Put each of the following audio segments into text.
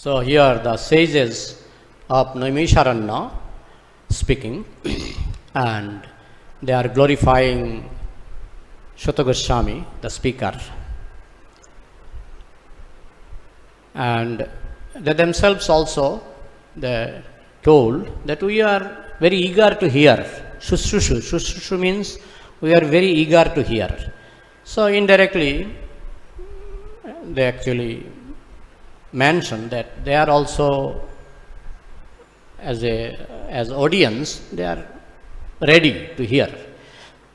So here the sages of Naimisharanya speaking, and they are glorifying Shuta Goswami, the speaker, and they themselves also they told that we are very eager to hear. Shushushu. Shushushu means we are very eager to hear. So indirectly they actually mention that they are also as audience they are ready to hear.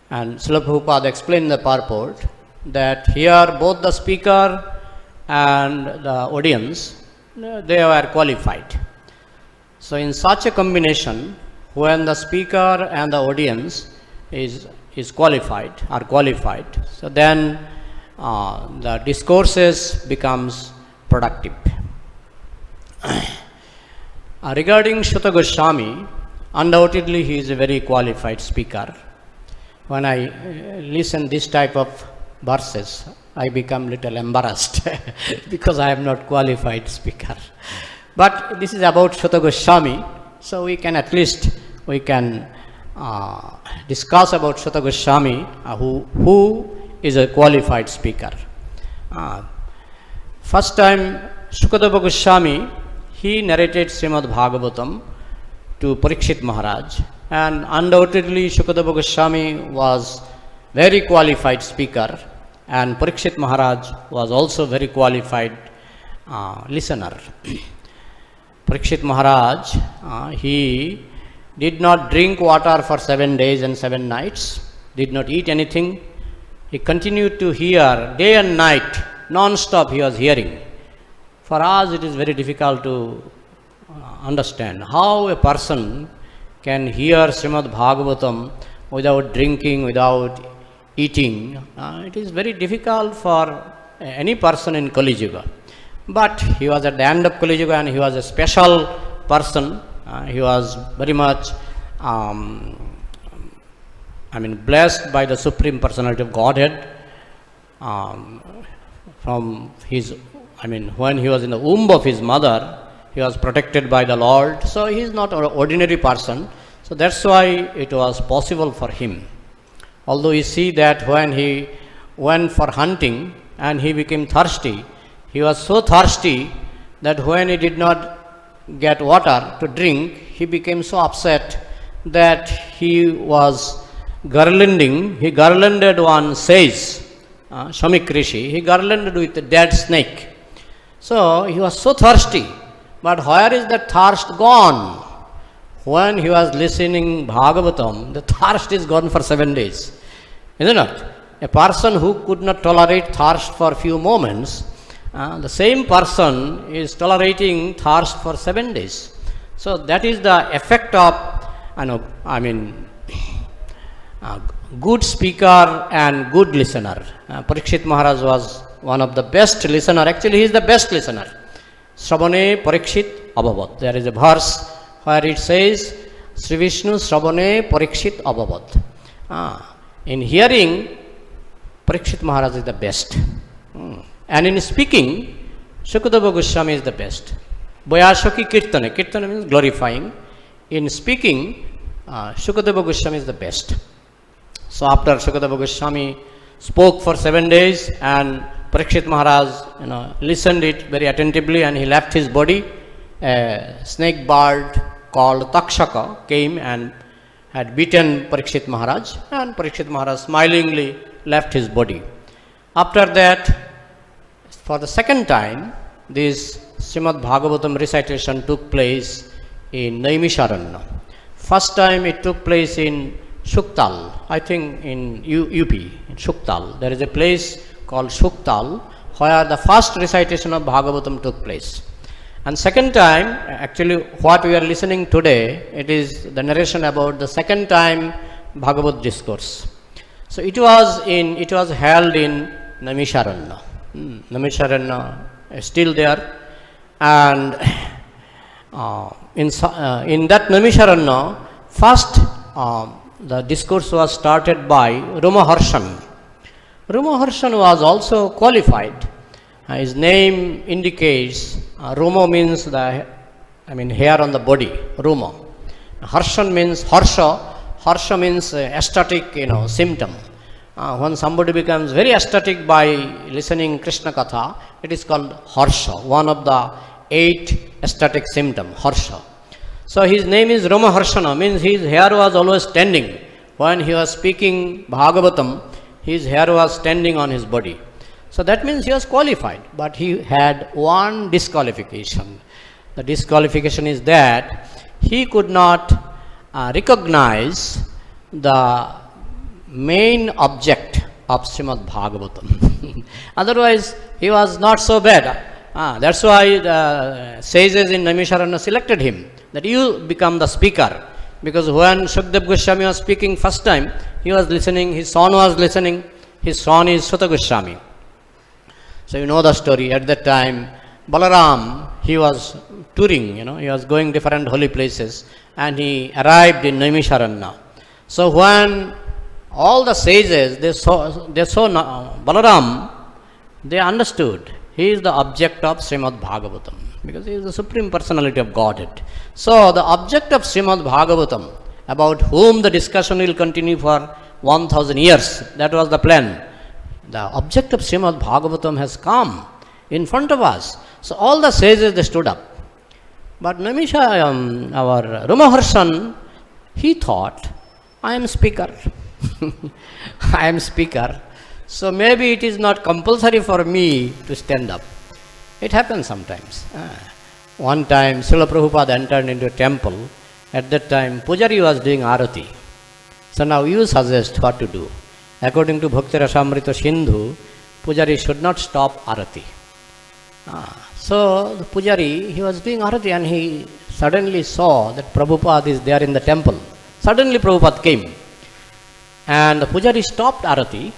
And Srila Prabhupada explained the purport that here both the speaker and the audience they are qualified. So in such a combination, when the speaker and the audience is qualified, so then the discourses becomes productive. Regarding Shuta Goswami, undoubtedly he is a very qualified speaker. When I listen this type of verses, I become little embarrassed because I am not qualified speaker. But this is about Shuta Goswami, so we can at least discuss about Shuta Goswami, who is a qualified speaker. First time Shukadeva Goswami, he narrated Srimad Bhagavatam to Parikshit Maharaj, and undoubtedly Shukadeva Goswami was very qualified speaker, and Parikshit Maharaj was also very qualified listener. Parikshit Maharaj, he did not drink water for 7 days and 7 nights, did not eat anything. He continued to hear day and night, non-stop he was hearing. For us it is very difficult to understand how a person can hear Srimad Bhagavatam without drinking, without eating. It is very difficult for any person in Kali Yuga. But he was at the end of Kali Yuga and he was a special person. He was very much blessed by the Supreme Personality of Godhead. From his, when he was in the womb of his mother, he was protected by the Lord. So he is not an ordinary person. So that's why it was possible for him. Although you see that when he went for hunting and he became thirsty, he was so thirsty that when he did not get water to drink, he became so upset that he was garlanding. He garlanded one sage, Shamik Rishi, he garlanded with a dead snake. So he was so thirsty, but where is that thirst gone? When he was listening Bhagavatam, the thirst is gone for 7 days. Isn't it? A person who could not tolerate thirst for a few moments, the same person is tolerating thirst for 7 days. So that is the effect of, good speaker and good listener. Parikshit Maharaj was one of the best listener. Actually, he is the best listener. Sravane Parikshit Abhavat. There is a verse where it says, Sri Vishnu Sravane Parikshit Abhavat. In hearing, Parikshit Maharaj is the best. And in speaking, Shukadeva Goswami is the best. Boyashaki Kirtana. Kirtana means glorifying. In speaking, Shukadeva Goswami is the best. So after Shukadeva Goswami spoke for 7 days and Parikshit Maharaj listened it very attentively and he left his body, a snake bird called Takshaka came and had beaten Parikshit Maharaj, and Parikshit Maharaj smilingly left his body. After that, for the second time, this Srimad Bhagavatam recitation took place in Naimisharanya. First time it took place in Shuktal, I think in UP, in Shuktal. There is a place called Shuktal where the first recitation of Bhagavatam took place. And second time, actually what we are listening today, it is the narration about the second time Bhagavad discourse. So it was held in Naimisharanya. Naimisharanya is still there, and in that Naimisharanya, first the discourse was started by Romaharshan. Romaharshan was also qualified. His name indicates Rumo means hair on the body, Rumo. Harshan means harsha means ecstatic, symptom. When somebody becomes very ecstatic by listening Krishna Katha, it is called harsha, one of the 8 ecstatic symptoms, harsha. So his name is Rama Harshana, means his hair was always standing. When he was speaking Bhagavatam, his hair was standing on his body. So that means he was qualified, but he had one disqualification. The disqualification is that he could not recognize the main object of Srimad Bhagavatam. Otherwise, he was not so bad. That's why the sages in Naimisharanya selected him, that you become the speaker. Because when Shukdev Goswami was speaking first time, he was listening, his son was listening, his son is Suta Goswami. So you know the story. At that time, Balaram, he was touring, he was going different holy places, and he arrived in Naimisharanya. So when all the sages, they saw Balaram, they understood he is the object of Srimad Bhagavatam, because he is the Supreme Personality of Godhead. So the object of Srimad Bhagavatam, about whom the discussion will continue for 1000 years, that was the plan. The object of Srimad Bhagavatam has come in front of us. So all the sages, they stood up. But our Ramaharshan, he thought, I am speaker. I am speaker. So maybe it is not compulsory for me to stand up. It happens sometimes. One time, Srila Prabhupada entered into a temple. At that time, Pujari was doing Arati. So now you suggest what to do. According to Bhakti Rasamrita Sindhu, Pujari should not stop Arati. So the Pujari, he was doing Arati, and he suddenly saw that Prabhupada is there in the temple. Suddenly Prabhupada came. And the Pujari stopped Arati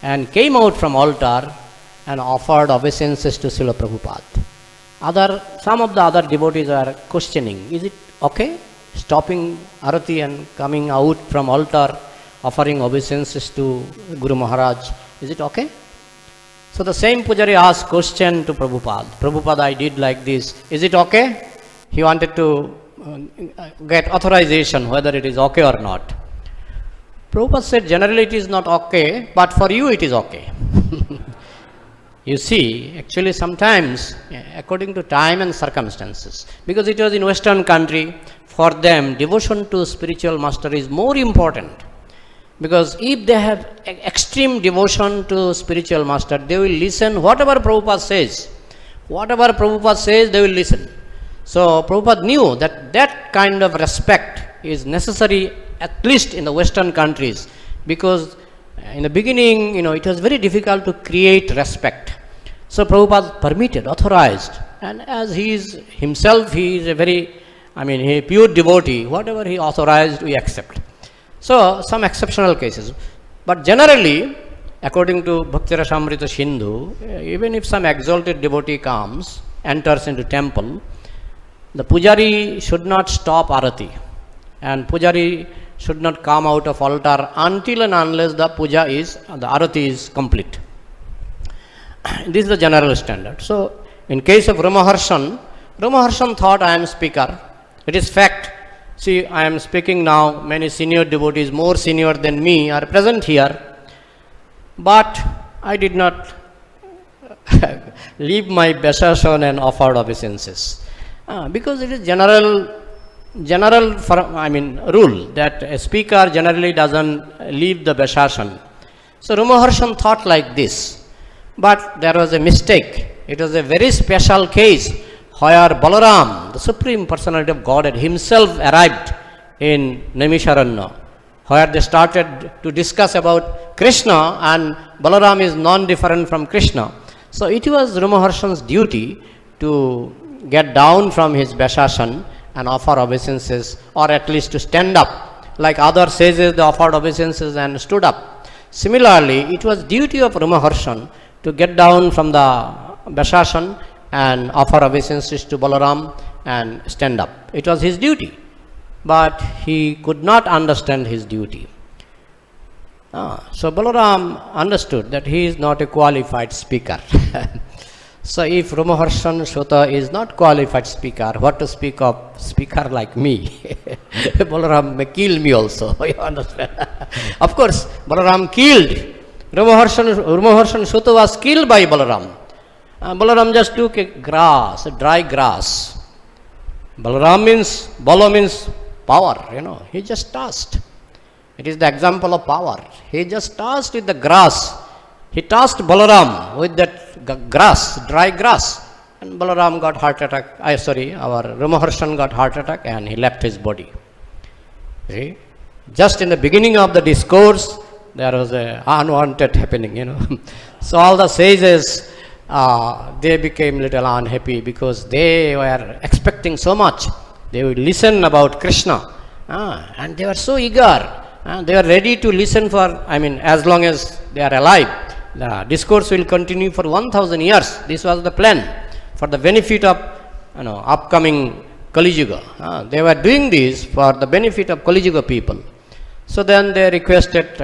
and came out from altar and offered obeisances to Srila Prabhupada. Some of the other devotees are questioning, is it okay stopping Arati and coming out from altar, offering obeisances to Guru Maharaj? Is it okay? So the same Pujari asked question to Prabhupada. Prabhupada, I did like this. Is it okay? He wanted to get authorization whether it is okay or not. Prabhupada said, generally it is not okay, but for you it is okay. You see, actually sometimes, according to time and circumstances, because it was in Western country, for them, devotion to spiritual master is more important. Because if they have extreme devotion to spiritual master, they will listen whatever Prabhupada says. Whatever Prabhupada says, they will listen. So Prabhupada knew that that kind of respect is necessary, at least in the Western countries, because in the beginning, it was very difficult to create respect. So Prabhupada permitted, authorized, and as he is himself, he is a very, he pure devotee, whatever he authorized, we accept. So some exceptional cases. But generally, according to Bhakti Rasamrita Sindhu, even if some exalted devotee comes, enters into temple, the Pujari should not stop Arati, and Pujari should not come out of altar until and unless the Arati is complete. This is the general standard. So, in case of Ramaharshan thought, I am speaker. It is fact. See, I am speaking now, many senior devotees, more senior than me, are present here. But I did not leave my Besashan and offered obeisances. Because it is general rule that a speaker generally doesn't leave the Besashan. So Ramaharshan thought like this. But there was a mistake. It was a very special case where Balaram, the Supreme Personality of Godhead, himself arrived in Naimisharanya, where they started to discuss about Krishna, and Balaram is non-different from Krishna. So it was Ramaharshan's duty to get down from his Besashan and offer obeisances, or at least to stand up. Like other sages, they offered obeisances and stood up. Similarly, it was duty of Ramaharshan to get down from the Besashan and offer obeisances to Balaram and stand up. It was his duty, but he could not understand his duty. So Balaram understood that he is not a qualified speaker. So if Ramaharshan Shuta is not qualified speaker, what to speak of speaker like me? Balaram may kill me also, you understand? Of course, Balaram killed. Ramaharshan Shuta was killed by Balaram. Balaram just took a grass, a dry grass. Bala means power, he just tossed. It is the example of power. He just tossed with the grass. He tossed Balaram with that grass, dry grass, and Balaram got heart attack. Our Ramaharshan got heart attack and he left his body. See? Just in the beginning of the discourse, there was an unwanted happening, So all the sages, they became little unhappy because they were expecting so much. They would listen about Krishna, and they were so eager. They are ready to listen for, as long as they are alive. The discourse will continue for 1000 years. This was the plan for the benefit of upcoming Kali Yuga. They were doing this for the benefit of Kali Yuga people. So then they requested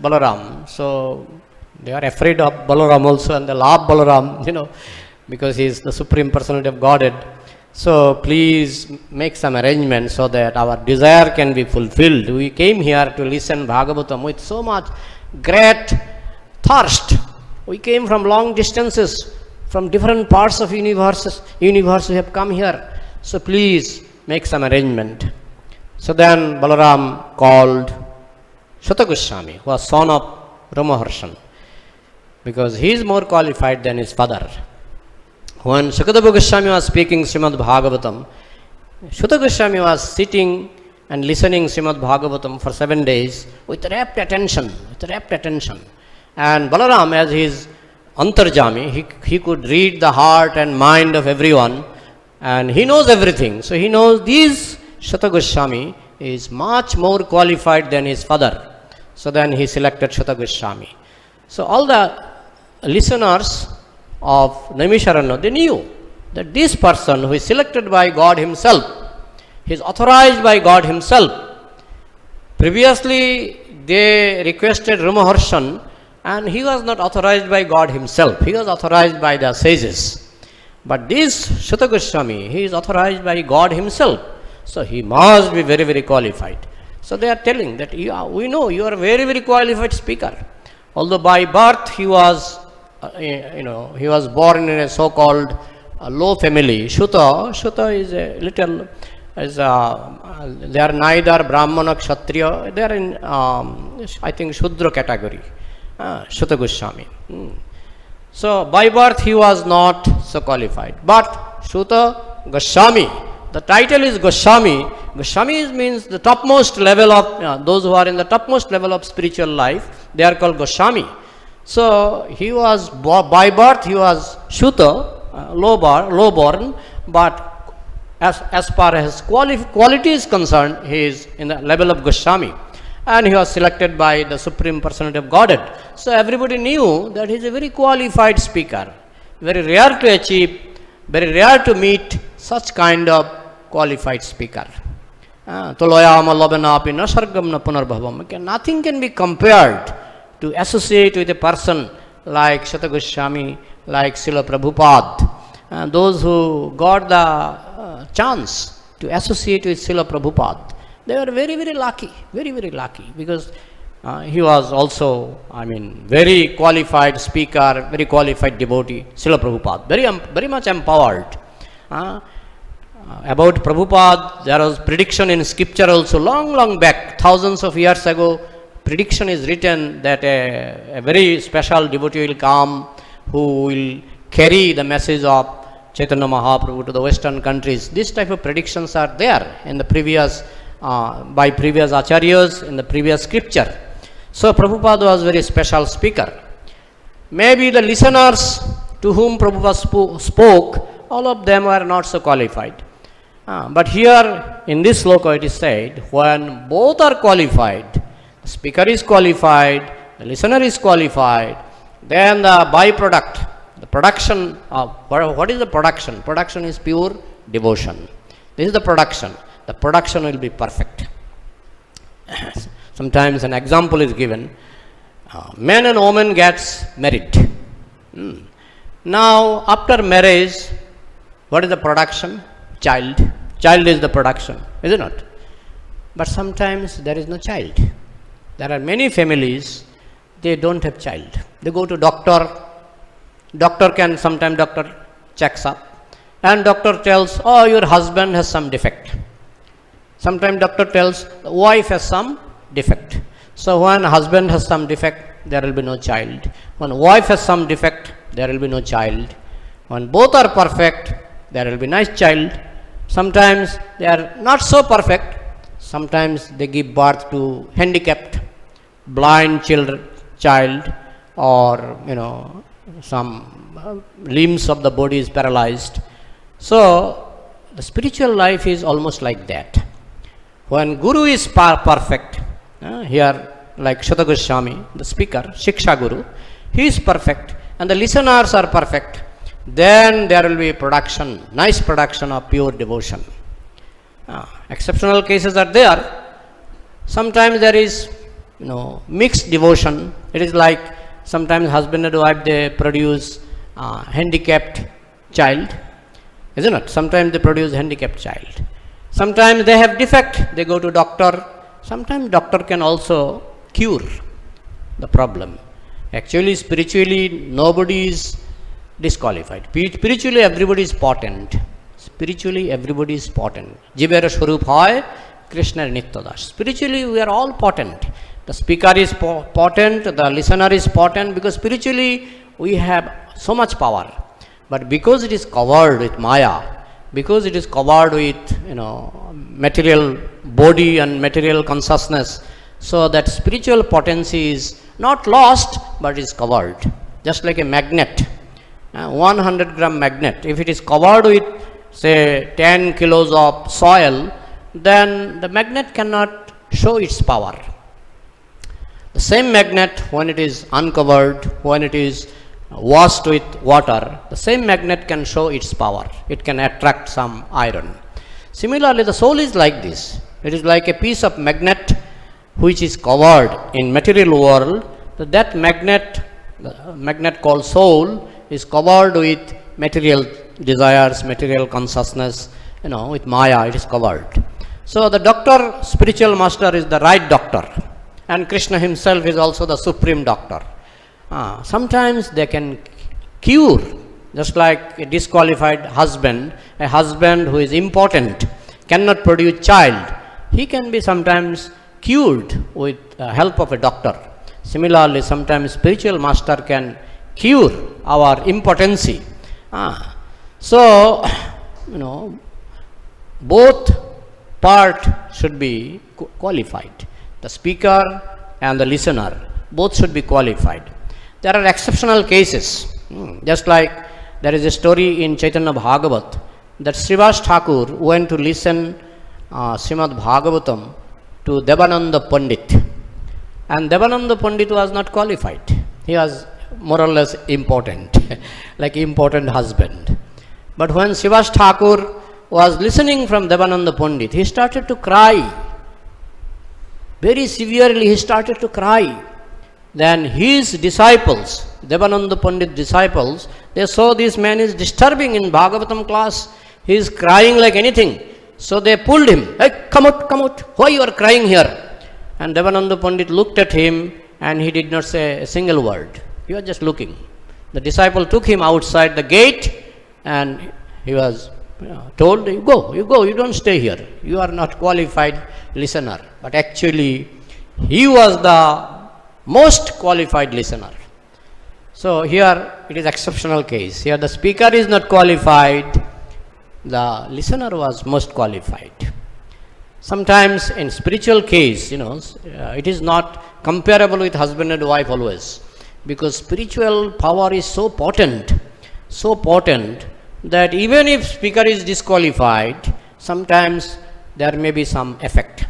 Balaram. So they are afraid of Balaram also and they love Balaram, because he is the Supreme Personality of Godhead. So please make some arrangements so that our desire can be fulfilled. We came here to listen Bhagavatam with so much great thirst. We came from long distances, from different parts of universe we have come here. So please make some arrangement. So then Balaram called Shuta Goswami, who was son of Ramaharshan, because he is more qualified than his father. When Shukadeva Goswami was speaking Srimad Bhagavatam, Shuta Goswami was sitting and listening Srimad Bhagavatam for 7 days with rapt attention. And Balaram, as his Antarjami, he could read the heart and mind of everyone, and he knows everything. So he knows this Shuta Goswami is much more qualified than his father. So then he selected Shuta Goswami. So all the listeners of Naimisharanya, they knew that this person who is selected by God himself, he is authorized by God himself. Previously, they requested Ramaharshan, and he was not authorized by God himself. He was authorized by the sages. But this Shuta Goswami, he is authorized by God himself. So he must be very, very qualified. So they are telling that, we know you are a very, very qualified speaker. Although by birth he was, he was born in a so-called low family. Shuta is a little, they are neither Brahmana, Kshatriya, they are in, I think, Shudra category. Shuta Goswami. So by birth he was not so qualified. But Shuta Goswami, the title is Goswami. Goswami means the topmost level of, those who are in the topmost level of spiritual life, they are called Goswami. So he was, by birth he was Shuta, low born, but as far as quality is concerned, he is in the level of Goswami. And he was selected by the Supreme Personality of Godhead. So everybody knew that he is a very qualified speaker. Very rare to achieve, very rare to meet such kind of qualified speaker. Nothing can be compared to associate with a person like Shuta Goswami, like Srila Prabhupada. Those who got the chance to associate with Srila Prabhupada, they were very, very lucky, because he was also, very qualified speaker, very qualified devotee, Srila Prabhupada, very much empowered. About Prabhupada, there was prediction in scripture also, long back, thousands of years ago. Prediction is written that a very special devotee will come who will carry the message of Chaitanya Mahaprabhu to the Western countries. This type of predictions are there in the previous, by previous acharyas in the previous scripture. So Prabhupada was very special speaker. Maybe the listeners to whom Prabhupada spoke, all of them were not so qualified. But here in this sloka it is said, when both are qualified, the speaker is qualified, the listener is qualified, then the byproduct, the production of, what is the production? Production is pure devotion. This is the production. The production will be perfect. Sometimes an example is given. Man and woman gets married. Now, after marriage, what is the production? Child. Child is the production, is it not? But sometimes there is no child. There are many families, they don't have child. They go to doctor. Doctor can, sometimes doctor checks up. And doctor tells, oh, your husband has some defect. Sometimes doctor tells, the wife has some defect. So when husband has some defect, there will be no child. When wife has some defect, there will be no child. When both are perfect, there will be nice child. Sometimes they are not so perfect. Sometimes they give birth to handicapped, blind child, or some limbs of the body is paralyzed. So the spiritual life is almost like that. When Guru is perfect, here like Shata Goswami, the speaker, Shiksha Guru, he is perfect and the listeners are perfect, then there will be production, nice production of pure devotion. Exceptional cases are there. Sometimes there is mixed devotion. It is like sometimes husband and wife, they produce handicapped child, isn't it? Sometimes they produce handicapped child. Sometimes they have defect, they go to doctor. Sometimes doctor can also cure the problem. Actually, spiritually, nobody is disqualified. Spiritually, everybody is potent. Spiritually, everybody is potent. Jivera Swarup hoy, Krishna Nityadas. Spiritually, we are all potent. The speaker is potent, the listener is potent, because spiritually we have so much power. But because it is covered with Maya, because it is covered with material body and material consciousness, so that spiritual potency is not lost but is covered. Just like a magnet, 100 gram magnet, if it is covered with say 10 kilos of soil, then the magnet cannot show its power. The same magnet, when it is uncovered, when it is washed with water, the same magnet can show its power. It can attract some iron. Similarly, the soul is like this. It is like a piece of magnet which is covered in material world. That magnet, the magnet called soul, is covered with material desires, material consciousness, with Maya, it is covered. So the doctor, spiritual master, is the right doctor. And Krishna himself is also the supreme doctor. Sometimes they can cure, just like a disqualified husband, a husband who is impotent, cannot produce child, he can be sometimes cured with help of a doctor. Similarly, sometimes spiritual master can cure our impotency. So, both part should be qualified. The speaker and the listener, both should be qualified. There are exceptional cases. Just like there is a story in Chaitanya Bhagavat that Srivas Thakur went to listen Srimad Bhagavatam to Devananda Pandit. And Devananda Pandit was not qualified. He was more or less important, like important husband. But when Srivas Thakur was listening from Devananda Pandit, he started to cry. Very severely he started to cry. Then his disciples, Devananda Pandit disciples, they saw this man is disturbing in Bhagavatam class. He is crying like anything. So they pulled him. Hey, come out. Why you are crying here? And Devananda Pandit looked at him and he did not say a single word. He was just looking. The disciple took him outside the gate and he was told, you go, you don't stay here. You are not qualified listener. But actually, he was the most qualified listener. So here it is exceptional case. Here the speaker is not qualified, the listener was most qualified. Sometimes in spiritual case, it is not comparable with husband and wife always, because spiritual power is so potent that even if speaker is disqualified, sometimes there may be some effect.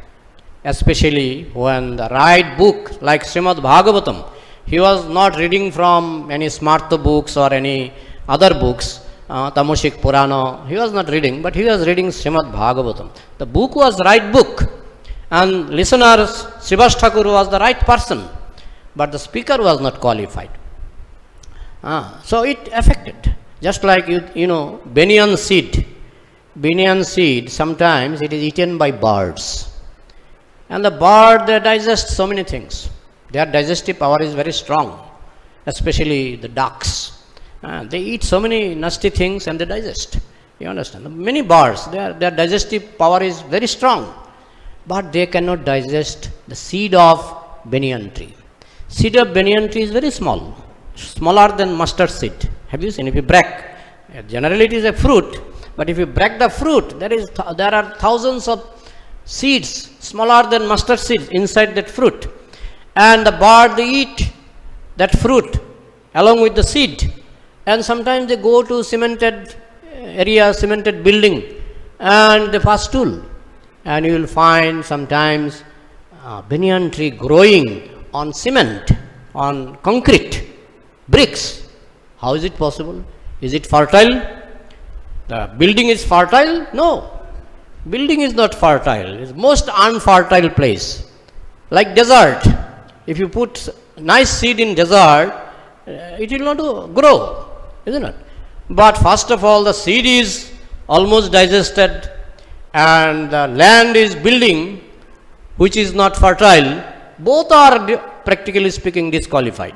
Especially when the right book like Srimad Bhagavatam, he was not reading from any Smartha books or any other books, Tamashik Purana, he was not reading, but he was reading Srimad Bhagavatam. The book was right book and listeners, Srivas Thakur was the right person, but the speaker was not qualified. So it affected. Just like you know, banyan seed. Banyan seed, sometimes it is eaten by birds. And the bird, they digest so many things. Their digestive power is very strong, especially the ducks. They eat so many nasty things and they digest. You understand? Many birds, their digestive power is very strong, but they cannot digest the seed of banyan tree. Seed of banyan tree is very small, smaller than mustard seed. Have you seen? If you break, generally it is a fruit, but if you break the fruit, there are thousands of seeds smaller than mustard seeds inside that fruit, and the bird, they eat that fruit along with the seed, and sometimes they go to cemented area, cemented building, and they pass stool, and you will find sometimes banyan tree growing on cement, on concrete, bricks. How is it possible? Is it fertile? The building is fertile? No. Building is not fertile. It's most unfertile place. Like desert. If you put nice seed in desert, it will not grow, isn't it? But first of all, the seed is almost digested, and the land is building, which is not fertile. Both are, practically speaking, disqualified.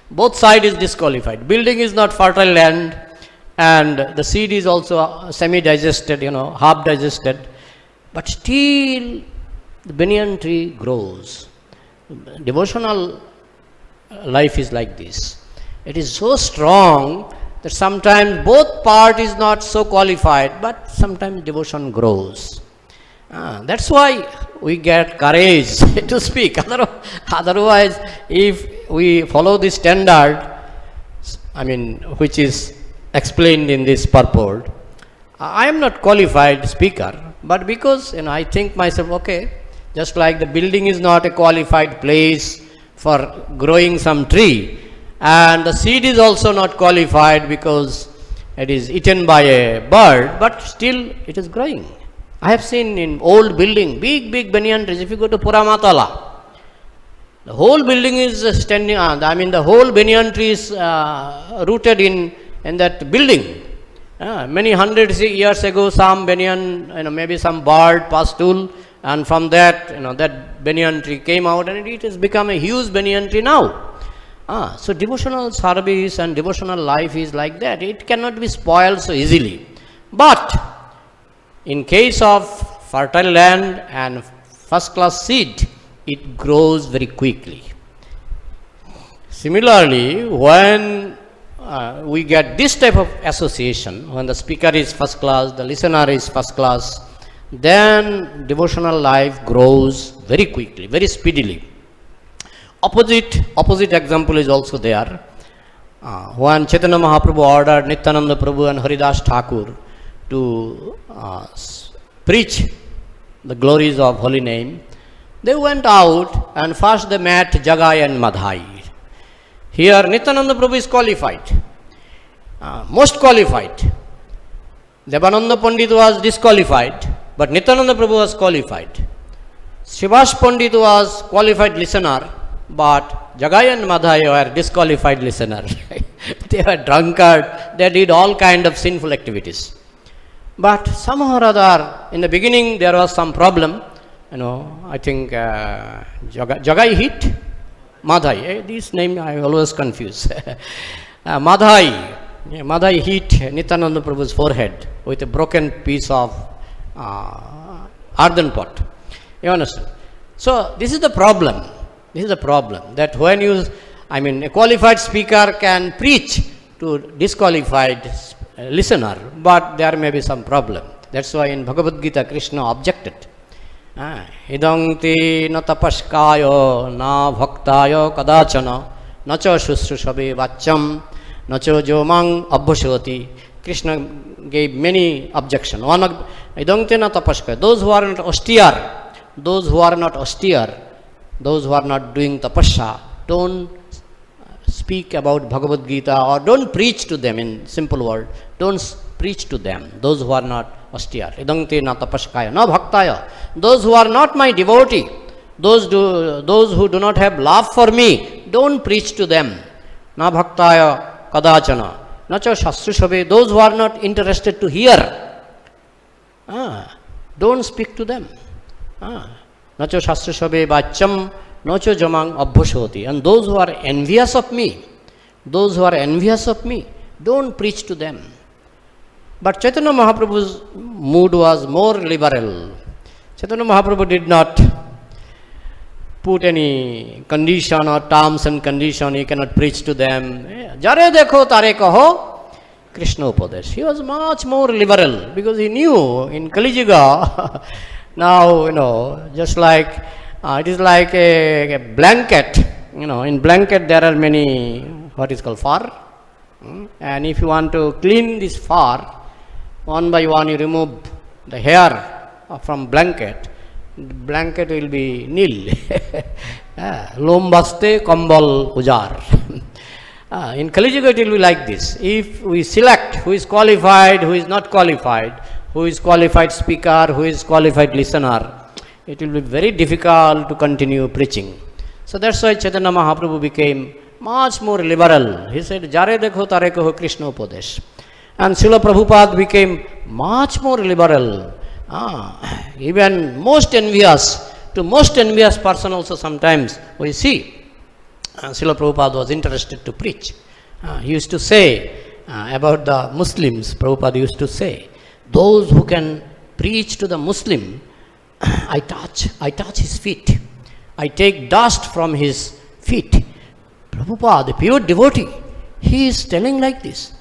Both side is disqualified. Building is not fertile land, and the seed is also semi-digested, half digested, but still the banyan tree grows. Devotional life is like this. It is so strong that sometimes both part is not so qualified, but sometimes devotion grows. That's why we get courage to speak. Otherwise, if we follow the standard, which is explained in this purport, I am not qualified speaker, but because I think myself, okay, just like the building is not a qualified place for growing some tree, and the seed is also not qualified because it is eaten by a bird, but still it is growing. I have seen in old building, big banyan trees. If you go to Puramatala, the whole building is standing on, the whole banyan tree is rooted in that building. Many hundreds of years ago, some banyan, maybe some bird passed through, and from that, that banyan tree came out, and it has become a huge banyan tree now. So devotional service and devotional life is like that. It cannot be spoiled so easily. But in case of fertile land and first class seed, it grows very quickly. Similarly, when we get this type of association, when the speaker is first class, the listener is first class, then devotional life grows very quickly, very speedily. Opposite example is also there. When Chaitanya Mahaprabhu ordered Nityananda Prabhu and Haridas Thakur to preach the glories of holy name, they went out and first they met Jagai and Madhai. Here Nityananda Prabhu is qualified, most qualified. Devananda Pandit was disqualified, but Nityananda Prabhu was qualified. Srivas Pandit was qualified listener, but Jagai and Madhai were disqualified listener. They were drunkard, they did all kind of sinful activities. But somehow or other, in the beginning there was some problem. I think Jagai hit Madhai. This name I always confuse. Madhai hit Nityananda Prabhu's forehead with a broken piece of earthen pot. You understand? So this is the problem. This is the problem, that when a qualified speaker can preach to disqualified listener, but there may be some problem. That's why in Bhagavad Gita, Krishna objected. Idang te na tapaskayo na bhaktayo kadachana na cha shushrushabe vacham na cha jomang abhashoti. Krishna gave many objections. One of idang te na tapaskayo, those who are not austere, those who are not doing tapasya, don't speak about Bhagavad Gita or don't preach to them, in simple word, don't preach to them, those who are not austere. Idang te na tapaskaya na bhaktaya, those who are not my devotee, those who do not have love for me, don't preach to them. na bhaktaya kadachana, na cha shastrushabe, those who are not interested to hear, don't speak to them. Nacho shastrashabe bacham, nocho jamang abhushoti. And those who are envious of me, don't preach to them. But Chaitanya Mahaprabhu's mood was more liberal. Chaitanya Mahaprabhu did not put any condition or terms and condition, he cannot preach to them. Jare dekho tare kaho Krishna Upadesh. He was much more liberal because he knew in Kali Yuga, now, just like, it is like a blanket. In blanket there are many, what is called fur. And if you want to clean this fur, one by one you remove the hair from blanket will be nil. Lombaste kambal ujar. In Kali Yuga it will be like this. If we select who is qualified, who is not qualified, who is qualified speaker, who is qualified listener, it will be very difficult to continue preaching. So that's why Chaitanya Mahaprabhu became much more liberal. He said, Jare dekho tare kaho Krishna Upadesh. And Srila Prabhupada became much more liberal. Even most envious person also sometimes we see. Srila Prabhupada was interested to preach. He used to say about the Muslims, Prabhupada used to say, those who can preach to the Muslim, I touch his feet. I take dust from his feet. Prabhupada, the pure devotee, he is telling like this.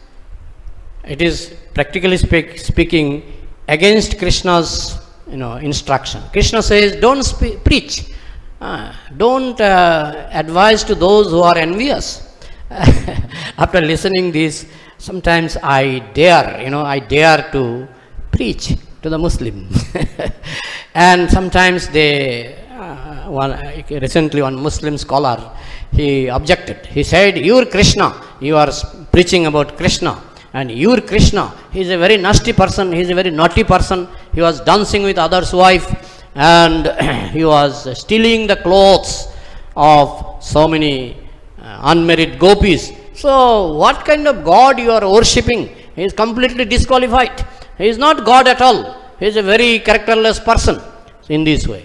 It is practically speaking against Krishna's instruction. Krishna says, don't preach. Don't advise to those who are envious. After listening this, sometimes I dare to preach to the Muslim. And sometimes recently one Muslim scholar, he objected. He said, you are preaching about Krishna. And your Krishna, he is a very nasty person, he is a very naughty person. He was dancing with others' wife and he was stealing the clothes of so many unmarried gopis. So what kind of God you are worshipping? He is completely disqualified. He is not God at all. He is a very characterless person in this way.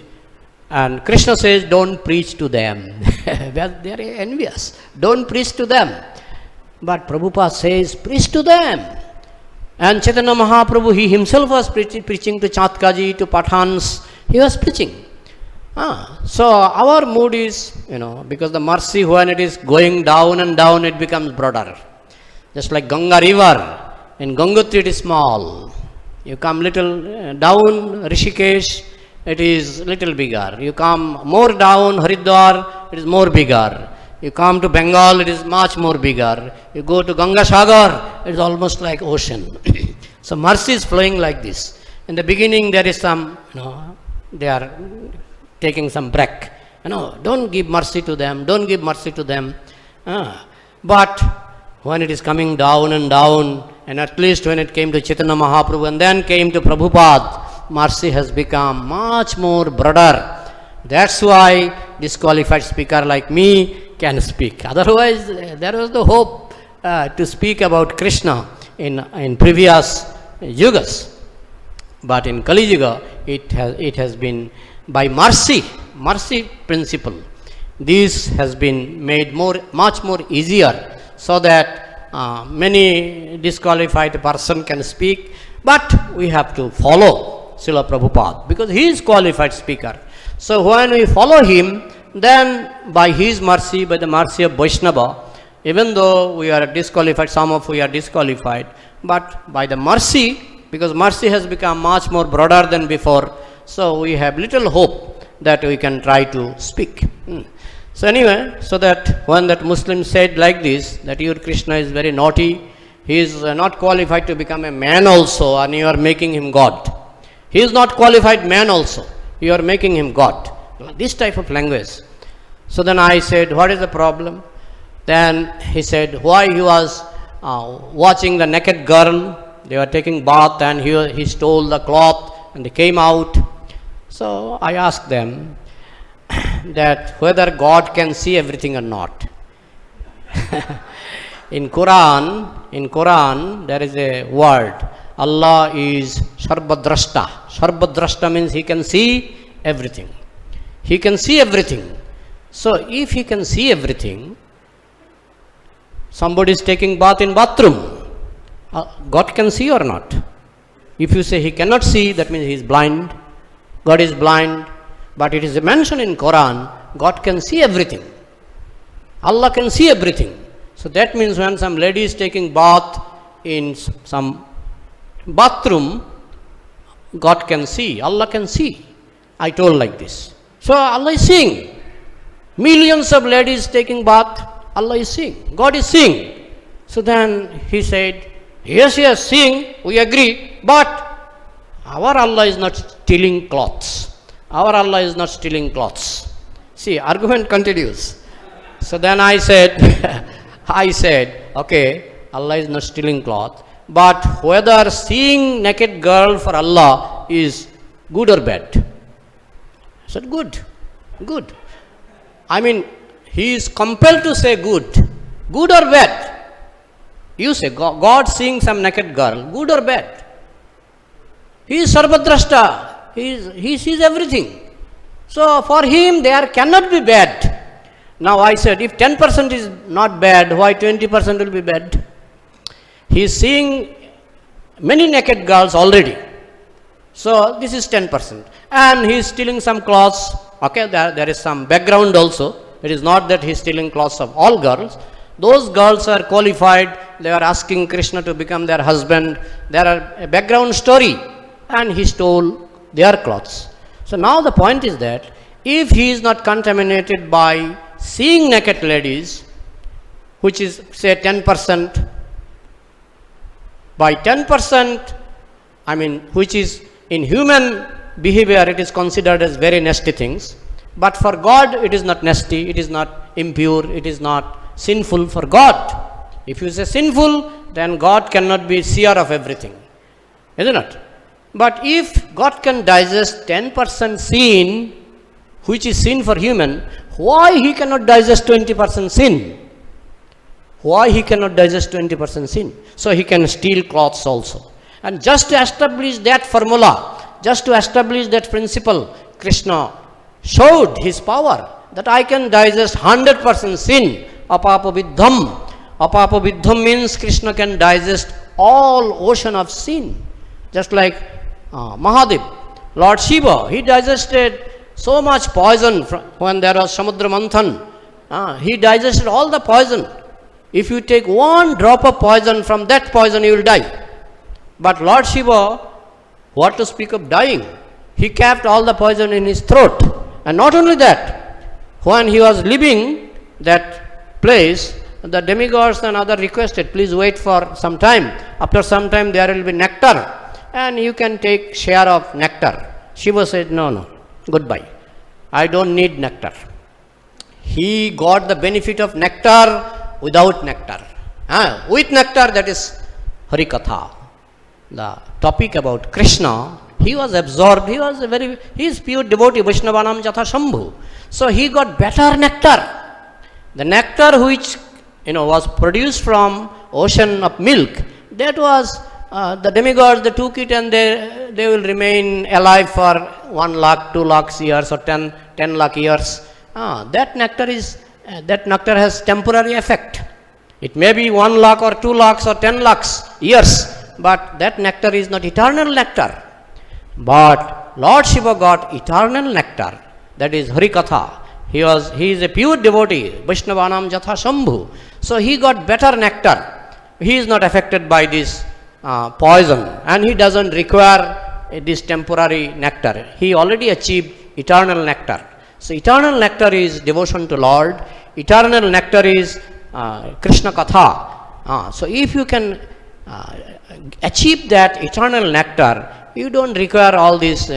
And Krishna says, don't preach to them. They are envious. Don't preach to them. But Prabhupada says, preach to them. And Chaitanya Mahaprabhu, he himself was preaching to Chatkaji, to Pathans. He was preaching. So our mood is, because the mercy, when it is going down and down, it becomes broader. Just like Ganga river. In Gangotri it is small. You come little down, Rishikesh, it is little bigger. You come more down, Haridwar, it is more bigger. You come to Bengal, it is much more bigger. You go to Ganga Sagar, it is almost like ocean. So mercy is flowing like this. In the beginning there is some, they are taking some break. Don't give mercy to them, don't give mercy to them. But when it is coming down and down, and at least when it came to Chaitanya Mahaprabhu and then came to Prabhupada, mercy has become much more broader. That's why disqualified speaker like me can speak. Otherwise, there was the hope to speak about Krishna in previous yugas. But in Kali Yuga, it has been by mercy principle. This has been made much more easier, so that many disqualified person can speak. But we have to follow Srila Prabhupada because he is qualified speaker. So when we follow him, then by his mercy, by the mercy of Vaishnava, even though we are disqualified, some of we are disqualified, but by the mercy, because mercy has become much more broader than before, so we have little hope that we can try to speak. So anyway, so that when that Muslim said like this, that your Krishna is very naughty, he is not qualified to become a man also, and you are making him God. He is not qualified man also, you are making him God. This type of language. So then I said, what is the problem? Then he said, why he was watching the naked girl, they were taking bath and he stole the cloth and they came out. So I asked them that whether God can see everything or not. In Quran, there is a word. Allah is Sarbadrashta. Sarbadrashta means He can see everything. He can see everything. So if He can see everything, somebody is taking bath in bathroom, God can see or not? If you say He cannot see, that means He is blind. God is blind. But it is mentioned in Quran, God can see everything. Allah can see everything. So that means when some lady is taking bath in some bathroom, God can see, Allah can see. I told like this. So Allah is seeing. Millions of ladies taking bath, Allah is seeing. God is seeing. So then he said, yes, seeing, we agree, but our Allah is not stealing clothes. Our Allah is not stealing clothes. See, argument continues. So then I said, okay, Allah is not stealing cloth, but whether seeing naked girl for Allah is good or bad? I said, good. I mean, he is compelled to say good or bad. You say, God seeing some naked girl, good or bad? He is Sarvadrashta, he sees everything. So for him, there cannot be bad. Now I said, if 10% is not bad, why 20% will be bad? He is seeing many naked girls already. So this is 10%. And he is stealing some clothes. Okay, there is some background also. It is not that he is stealing clothes of all girls. Those girls are qualified. They are asking Krishna to become their husband. There are a background story. And he stole their clothes. So now the point is that if he is not contaminated by seeing naked ladies, which is say 10%, by 10%, I mean, which is in human behavior, it is considered as very nasty things. But for God, it is not nasty, it is not impure, it is not sinful for God. If you say sinful, then God cannot be seer of everything, isn't it? But if God can digest 10% sin, which is sin for human, why he cannot digest 20% sin? Why he cannot digest 20% sin? So he can steal clothes also. And just to establish that formula, just to establish that principle, Krishna showed his power that I can digest 100% sin. Apapaviddham. Apapaviddham means Krishna can digest all ocean of sin. Just like Mahadev, Lord Shiva, he digested so much poison when there was Samudra Manthan. He digested all the poison. If you take one drop of poison, from that poison you will die. But Lord Shiva, what to speak of dying? He kept all the poison in his throat. And not only that, when he was leaving that place, the demigods and others requested, please wait for some time. After some time there will be nectar and you can take share of nectar. Shiva said, no, goodbye. I don't need nectar. He got the benefit of nectar without nectar. With nectar, that is Harikatha. The topic about Krishna, he was absorbed, he is pure devotee, Vaishnavanam Jatha Shambhu. So he got better nectar. The nectar which was produced from ocean of milk, that was the demigods, they took it and they will remain alive for 1 lakh, 2 lakhs years or 10 lakh years. That nectar has temporary effect. It may be 1 lakh or 2 lakhs or 10 lakhs years, but that nectar is not eternal nectar. But Lord Shiva got eternal nectar, that is Harikatha. He is a pure devotee, Vaishnavanam Jatha Shambhu. So he got better nectar. He is not affected by this poison and he doesn't require this temporary nectar. He already achieved eternal nectar. So eternal nectar is devotion to Lord. Eternal nectar is Krishna Katha. So if you can achieve that eternal nectar, you don't require all this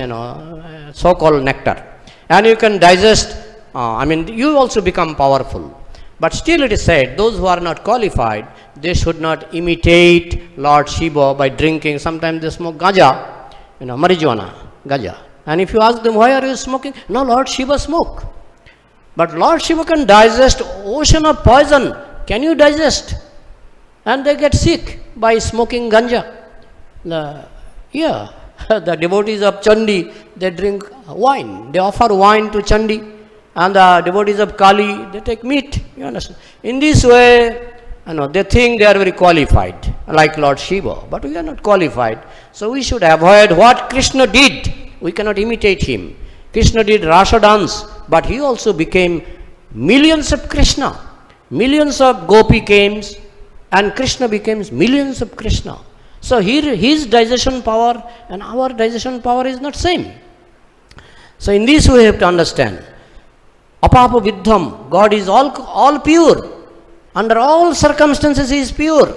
so-called nectar. And you can digest, you also become powerful. But still it is said, those who are not qualified, they should not imitate Lord Shiva by drinking. Sometimes they smoke gaja, marijuana, gaja. And if you ask them, why are you smoking? No, Lord Shiva smoke. But Lord Shiva can digest ocean of poison can you digest? And they get sick by smoking ganja. The devotees of Chandi, they drink wine. They offer wine to Chandi. And the devotees of Kali, they take meat. You understand? In this way, they think they are very qualified, like Lord Shiva. But we are not qualified. So we should avoid what Krishna did. We cannot imitate him. Krishna did Rasa dance, but he also became millions of Krishna. Millions of Gopi came, and Krishna became millions of Krishna. So here his digestion power and our digestion power is not same. So in this way we have to understand. Apapa Viddham, God is all pure. Under all circumstances he is pure.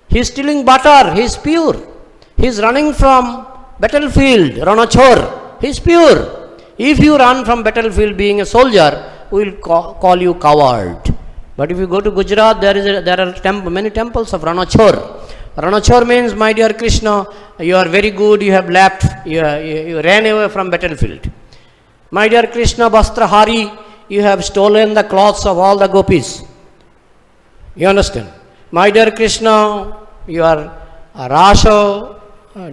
He is stealing butter, he is pure. He is running from battlefield, Ranachor, he is pure. If you run from battlefield being a soldier, we will call you coward. But if you go to Gujarat, there are many temples of Ranachor. Ranachor means, my dear Krishna, you are very good, you have left, you ran away from battlefield. My dear Krishna, Vastrahari, you have stolen the clothes of all the gopis. You understand? My dear Krishna, you are a Rasa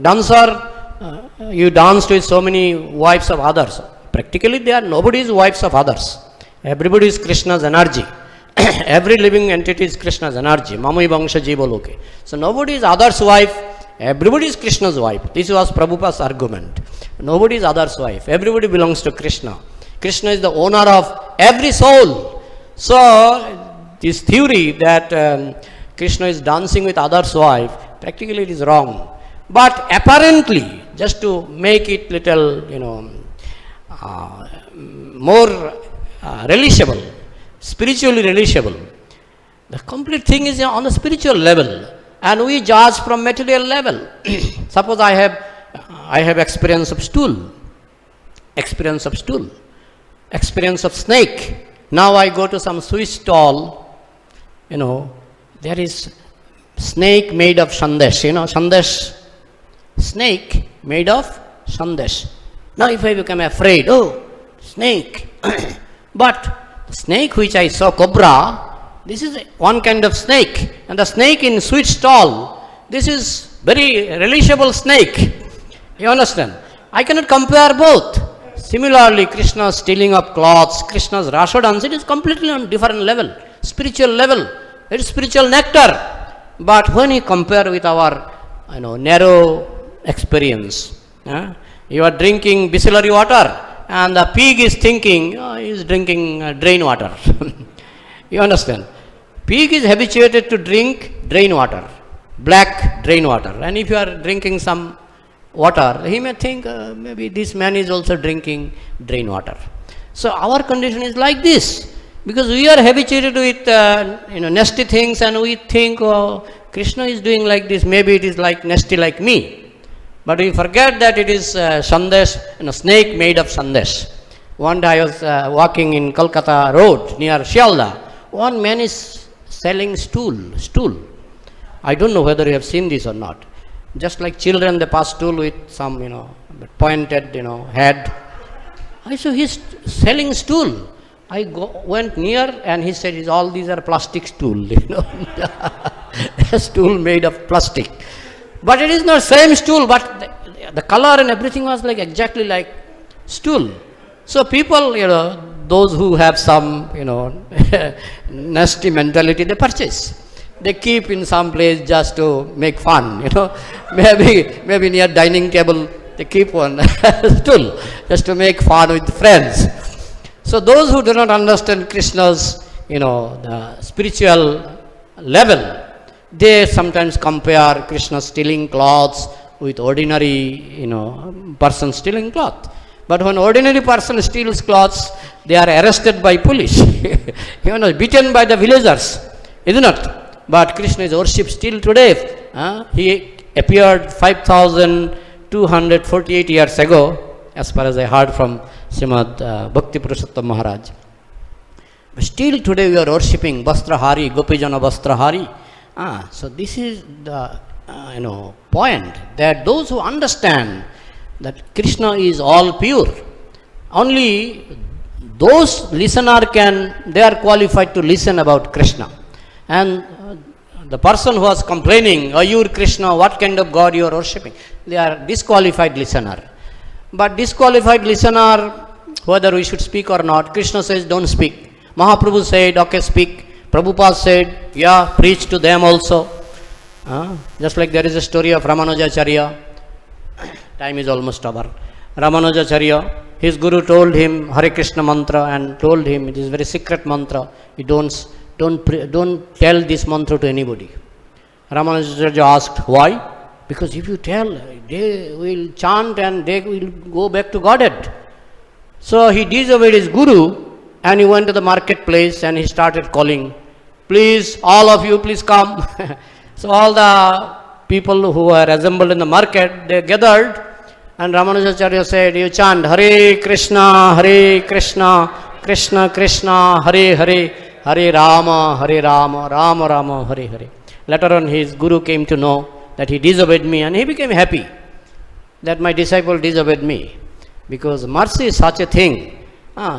dancer, you danced with so many wives of others. Practically they are nobody's wives of others. Everybody is Krishna's energy. Every living entity is Krishna's energy. Mamai Vangsha Jiva Loke. So nobody is other's wife, everybody is Krishna's wife. This was Prabhupada's argument. Nobody is other's wife. Everybody belongs to Krishna. Krishna is the owner of every soul. So this theory that Krishna is dancing with other's wife, practically it is wrong. But apparently, just to make it little, more relishable, spiritually relishable, the complete thing is on the spiritual level, and we judge from material level. Suppose I have experience of stool, experience of snake. Now I go to some sweet stall, there is snake made of sandesh, sandesh, snake made of sandesh. Now if I become afraid, snake, but snake which I saw, cobra, this is one kind of snake, and the snake in sweet stall, this is very relishable snake. You understand? I cannot compare both. Similarly, Krishna's stealing of clothes, Krishna's Rasa dance, it is completely on different level, spiritual level. It is spiritual nectar. But when you compare with our narrow experience, you are drinking Bisleri water, and the pig is thinking, he is drinking drain water. You understand? Pig is habituated to drink drain water, black drain water. And if you are drinking some water, he may think maybe this man is also drinking drain water. So our condition is like this, because we are habituated with nasty things, and we think, Krishna is doing like this, maybe it is like nasty like me. But we forget that it is sandesh, snake made of sandesh. One day I was walking in Kolkata road near Shialda. One man is selling stool. I don't know whether you have seen this or not. Just like children, they pass stool with some, pointed, head. I saw he's selling stool. I went near, and he said, all these are plastic stool, a stool made of plastic. But it is not same stool, but the color and everything was like exactly like stool. So people, those who have some, nasty mentality, they purchase. They keep in some place just to make fun, maybe near dining table, they keep one stool just to make fun with friends. So those who do not understand Krishna's, the spiritual level, they sometimes compare Krishna stealing clothes with ordinary, person stealing cloth. But when ordinary person steals clothes, they are arrested by police, beaten by the villagers, isn't it? But Krishna is worshipped still today. He appeared 5,248 years ago, as far as I heard from Srimad Bhakti Purushottam Maharaj. But still today we are worshipping Vastrahari, Gopijana Vastrahari. So this is the point, that those who understand that Krishna is all pure, only those listener they are qualified to listen about Krishna. And the person who was complaining, Ayur Krishna, what kind of God you are worshipping? They are disqualified listener. But disqualified listener, whether we should speak or not, Krishna says, don't speak. Mahaprabhu said, okay, speak. Prabhupada said, yeah, preach to them also. Just like there is a story of Ramanujacharya. Time is almost over. Ramanujacharya, his guru told him Hare Krishna mantra and told him it is very secret mantra. You don't tell this mantra to anybody. Ramanujacharya asked, why? Because if you tell, they will chant and they will go back to Godhead. So he disobeyed his guru and he went to the marketplace and he started calling, please, all of you, please come. So all the people who were assembled in the market, they gathered, and Ramanujacharya said, you chant Hare Krishna, Krishna Krishna, Hare Hare, Hare Rama, Rama Rama, Hare Hare. Later on his guru came to know that he disobeyed me and he became happy that my disciple disobeyed me. Because mercy is such a thing.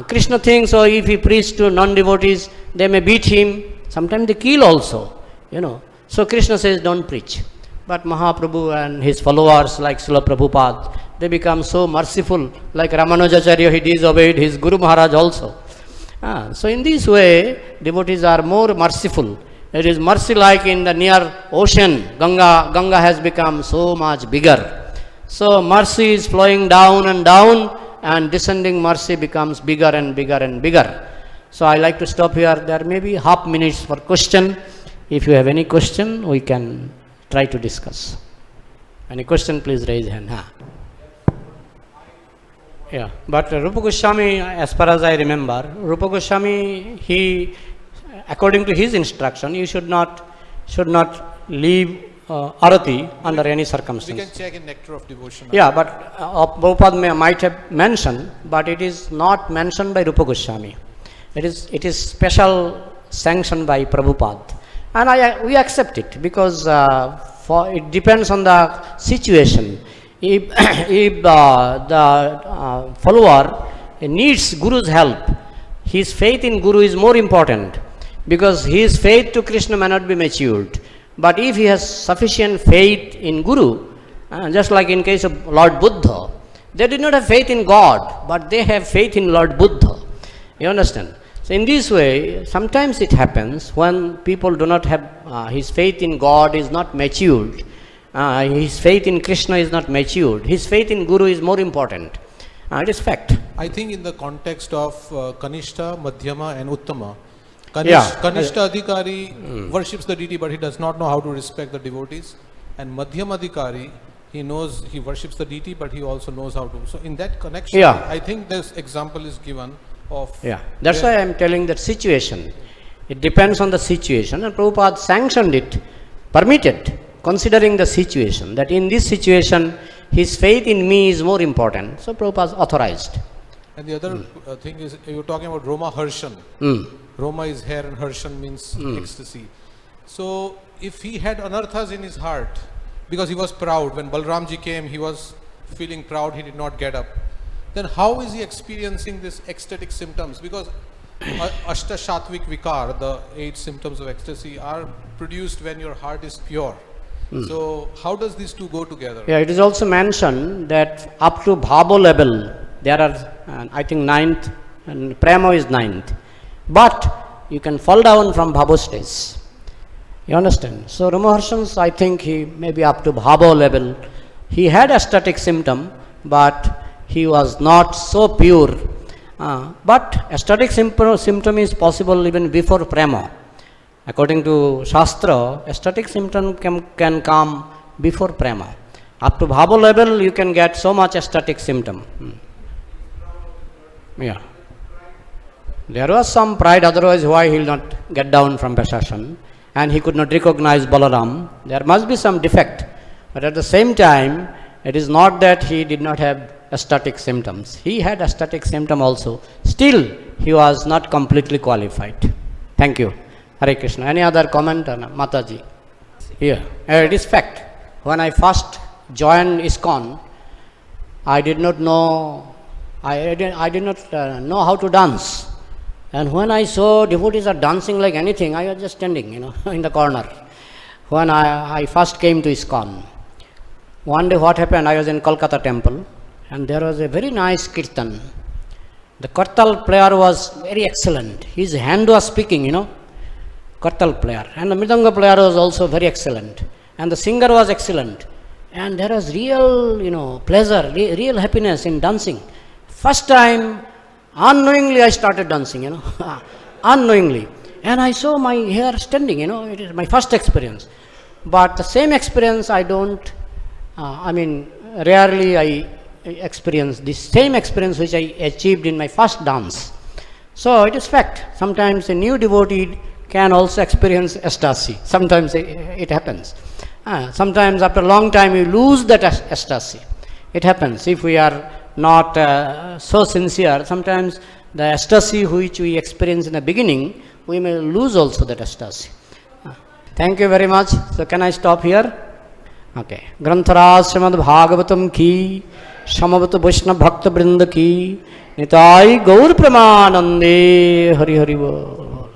Krishna thinks, so if he preaches to non-devotees, they may beat him. Sometimes they kill also, So Krishna says, don't preach. But Mahaprabhu and his followers like Srila Prabhupada, they become so merciful. Like Ramanujacharya, he disobeyed his Guru Maharaj also. So in this way, devotees are more merciful. It is mercy like in the near ocean. Ganga has become so much bigger. So mercy is flowing down and descending mercy becomes bigger and bigger and bigger. So I like to stop here. There may be half minutes for question. If you have any question, we can try to discuss. Any question, please raise hand. Yeah, but Rupa Goswami, as far as I remember, Rupa Goswami, he, according to his instruction, you should not leave arati under any circumstance. We can check in Nectar of Devotion. Yeah, but Prabhupada might have mentioned, but it is not mentioned by Rupa Goswami. It is special sanctioned by Prabhupada. And we accept it because it depends on the situation. If the follower needs Guru's help, his faith in Guru is more important because his faith to Krishna may not be matured. But if he has sufficient faith in Guru, just like in case of Lord Buddha, they did not have faith in God, but they have faith in Lord Buddha. You understand? So in this way, sometimes it happens when people do not have, his faith in God is not matured, his faith in Krishna is not matured, his faith in Guru is more important. It is fact. I think in the context of Kanishta, Madhyama and Uttama, Yeah. Kanishta Adhikari worships the deity but he does not know how to respect the devotees, and Madhyama Adhikari, he worships the deity but he also knows how to. So in that connection, Yeah. I think this example is given of... Yeah, that's why I am telling that situation. It depends on the situation, and Prabhupada sanctioned it, permitted, considering the situation, that in this situation, his faith in me is more important. So Prabhupada authorized. And the other thing is, you're talking about Roma Harshan. Roma is hair and Harshan means ecstasy. So if he had anarthas in his heart, because he was proud, when Balramji came, he was feeling proud, he did not get up. Then how is he experiencing this ecstatic symptoms? Because Ashta Shatvik Vikar, the 8 symptoms of ecstasy, are produced when your heart is pure. So how does these two go together? Yeah, it is also mentioned that up to bhavo level, there are, I think 9th, and prema is 9th. But you can fall down from bhavo stage. You understand? So Ramaharshan's, I think he may be up to bhavo level. He had a static symptom, but he was not so pure. But a static symptom is possible even before prema. According to Shastra, a static symptom can come before prema. Up to bhavo level, you can get so much static symptom. Yeah. There was some pride, otherwise why he will not get down from Prashashan, and he could not recognize Balaram. There must be some defect. But at the same time, it is not that he did not have static symptoms. He had a static symptom also. Still, he was not completely qualified. Thank you. Hare Krishna. Any other comment, Mataji? Here. It is fact. When I first joined ISKCON, I did not know, I did not know how to dance. And when I saw devotees are dancing like anything, I was just standing, in the corner. When I first came to ISKCON, one day what happened, I was in Kolkata temple, and there was a very nice kirtan. The kartal player was very excellent. His hand was speaking, kartal player. And the mridanga player was also very excellent. And the singer was excellent. And there was real, pleasure, real happiness in dancing. First time, unknowingly I started dancing, unknowingly. And I saw my hair standing, it is my first experience. But the same experience I don't, rarely I experience the same experience which I achieved in my first dance. So it is fact. Sometimes a new devotee can also experience ecstasy. Sometimes it happens. Sometimes after a long time you lose that ecstasy. It happens. If we are not so sincere, sometimes the ecstasy which we experience in the beginning, we may lose also that ecstasy. Thank you very much. So can I stop here? Okay. Granthara Srimad Bhagavatam ki, Samavata Vaishnava Bhakta Vrinda ki, Nitai Gaur Pramanande, Hari Hari Bol.